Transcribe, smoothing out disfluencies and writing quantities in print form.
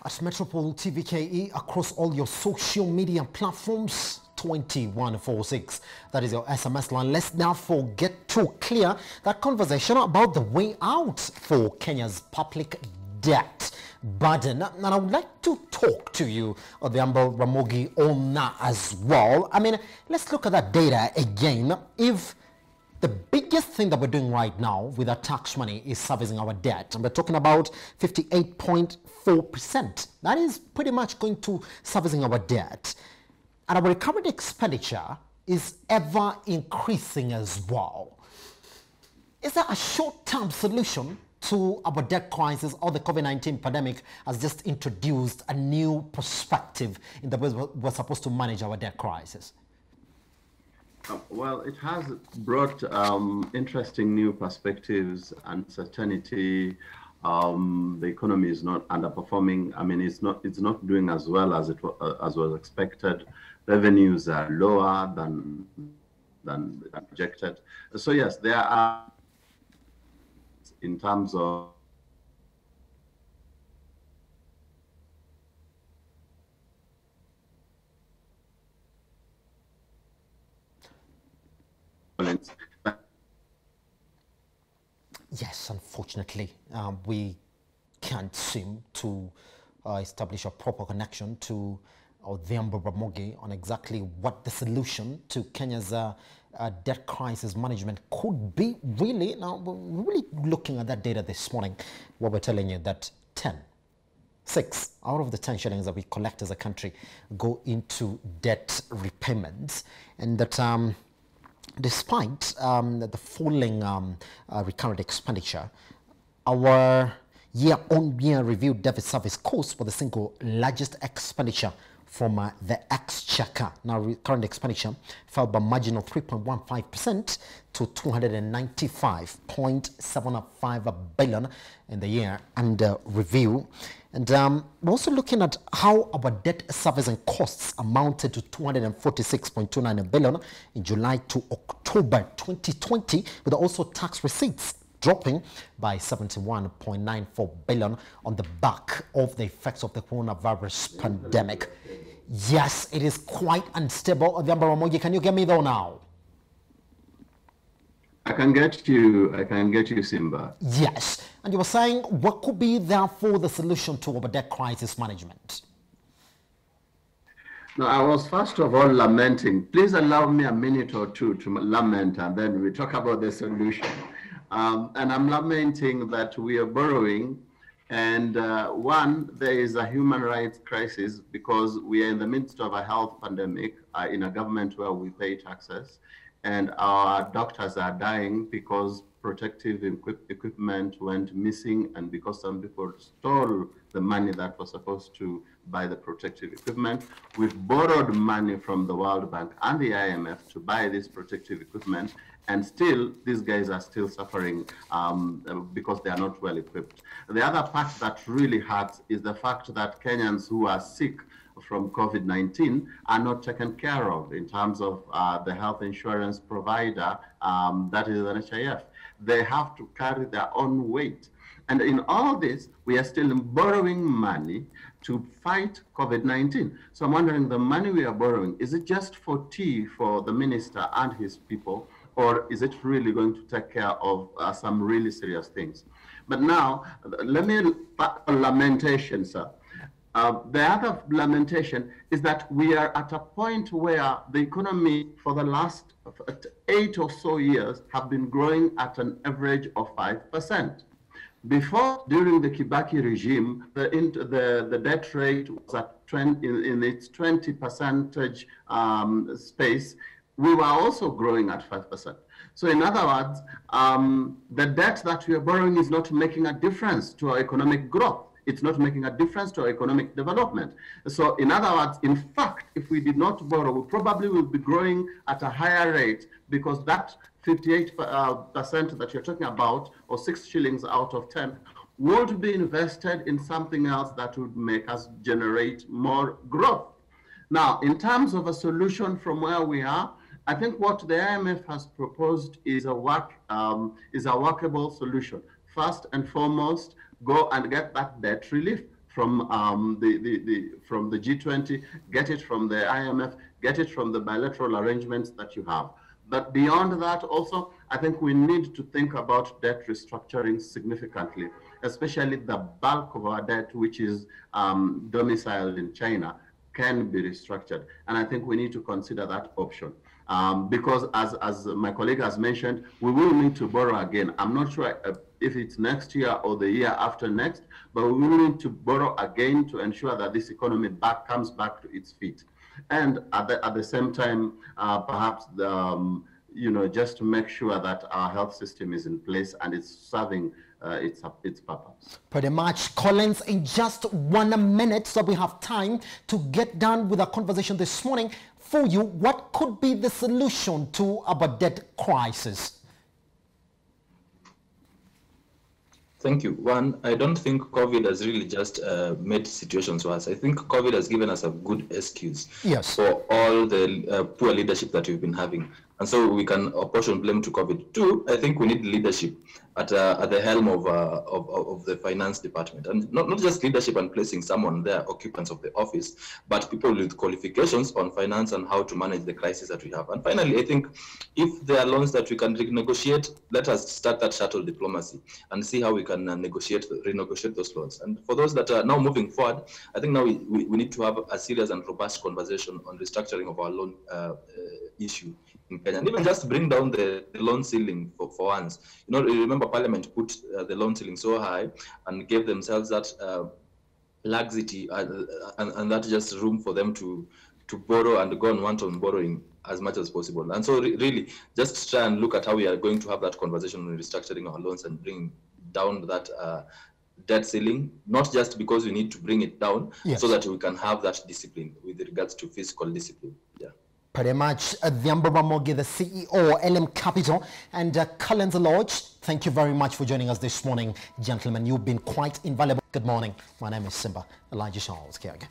at Metropole TVKE across all your social media platforms. 2146. That is your SMS line. Let's now get to clear that conversation about the way out for Kenya's public debt burden. And I would like to talk to you, Odhiambo Ramogi, on that as well. I mean, let's look at that data again. If the biggest thing that we're doing right now with our tax money is servicing our debt, and we're talking about 58.4%. That is pretty much going to servicing our debt. And our current expenditure is ever increasing as well. Is there a short-term solution to our debt crisis, or the COVID-19 pandemic has just introduced a new perspective in the way we're supposed to manage our debt crisis? Well, it has brought interesting new perspectives, uncertainty. The economy is not underperforming. I mean, it's not doing as well as was expected. Revenues are lower than projected. So yes, there are, in terms of yes, unfortunately, we can't seem to establish a proper connection to Odhiambo Ramogi on exactly what the solution to Kenya's debt crisis management could be. Really, now we're really looking at that data this morning, where we're telling you that 6 out of the 10 shillings that we collect as a country go into debt repayments, and that despite the falling recurrent expenditure, our year-on-year reviewed debt service cost was the single largest expenditure from the exchequer. Now, current expenditure fell by a margin of 3.15% to 295.75 billion in the year under review. And we're also looking at how our debt servicing costs amounted to 246.29 billion in July to October 2020, with also tax receipts dropping by 71.94 billion on the back of the effects of the coronavirus pandemic. Yes, it is quite unstable. Odhiambo Ramogi, can you get me though now? I can get you, Simba. Yes. And you were saying, what could be therefore the solution to our debt crisis management? No, I was first of all lamenting. Please allow me a minute or two to lament, and then we talk about the solution. And I'm lamenting that we are borrowing, and one, there is a human rights crisis because we are in the midst of a health pandemic in a government where we pay taxes, and our doctors are dying because protective equipment went missing, and because some people stole the money that was supposed to buy the protective equipment. We've borrowed money from the World Bank and the IMF to buy this protective equipment, and still these guys are still suffering because they are not well equipped. The other part that really hurts is the fact that Kenyans who are sick from COVID-19 are not taken care of in terms of the health insurance provider, that is the NHIF. They have to carry their own weight. And in all this, we are still borrowing money to fight COVID-19. So I'm wondering, the money we are borrowing, is it just for tea for the minister and his people, or is it really going to take care of some really serious things? But now, let me, lamentation, sir. The other lamentation is that we are at a point where the economy for the last 8 or so years have been growing at an average of 5%. Before, during the Kibaki regime, the debt rate was at in its 20% space. We were also growing at 5%. So in other words, the debt that we are borrowing is not making a difference to our economic growth. It's not making a difference to our economic development. So in other words, in fact, if we did not borrow, we probably will be growing at a higher rate, because that 58% that you're talking about, or 6 shillings out of 10, would be invested in something else that would make us generate more growth. Now, in terms of a solution from where we are, I think what the IMF has proposed is a workable solution. First and foremost, go and get that debt relief from from the G20, get it from the IMF, get it from the bilateral arrangements that you have. But beyond that also, I think we need to think about debt restructuring significantly, especially the bulk of our debt, which is domiciled in China, can be restructured. And I think we need to consider that option. Because as my colleague has mentioned, we will need to borrow again. I'm not sure if it's next year or the year after next, but we will need to borrow again to ensure that this economy comes back to its feet. And at the same time, perhaps just to make sure that our health system is in place and it's serving its purpose. Pretty much. Collins, in just 1 minute, so we have time to get done with our conversation this morning. For you, what could be the solution to our debt crisis? Thank you. One, I don't think COVID has really just made situations worse. I think COVID has given us a good excuse for all the poor leadership that we've been having. And so we can apportion blame to COVID. Two, I think we need leadership at the helm of the finance department. And not just leadership and placing someone there, occupants of the office, but people with qualifications on finance and how to manage the crisis that we have. And finally, I think if there are loans that we can renegotiate, let us start that shuttle diplomacy and see how we can renegotiate those loans. And for those that are now moving forward, I think now we need to have a serious and robust conversation on restructuring of our loan issue in Kenya, and even just bring down the loan ceiling for once. Remember Parliament put the loan ceiling so high and gave themselves that laxity and that just room for them to borrow and go and want on borrowing as much as possible. And so really just try and look at how we are going to have that conversation on restructuring our loans and bring down that debt ceiling, not just because we need to bring it down, so that we can have that discipline with regards to fiscal discipline. Pretty much. Adhiambo Ramogi, the CEO, LM Capital, and Collins Lodge, thank you very much for joining us this morning, gentlemen. You've been quite invaluable. Good morning. My name is Simba Elijah Charles Kiaga.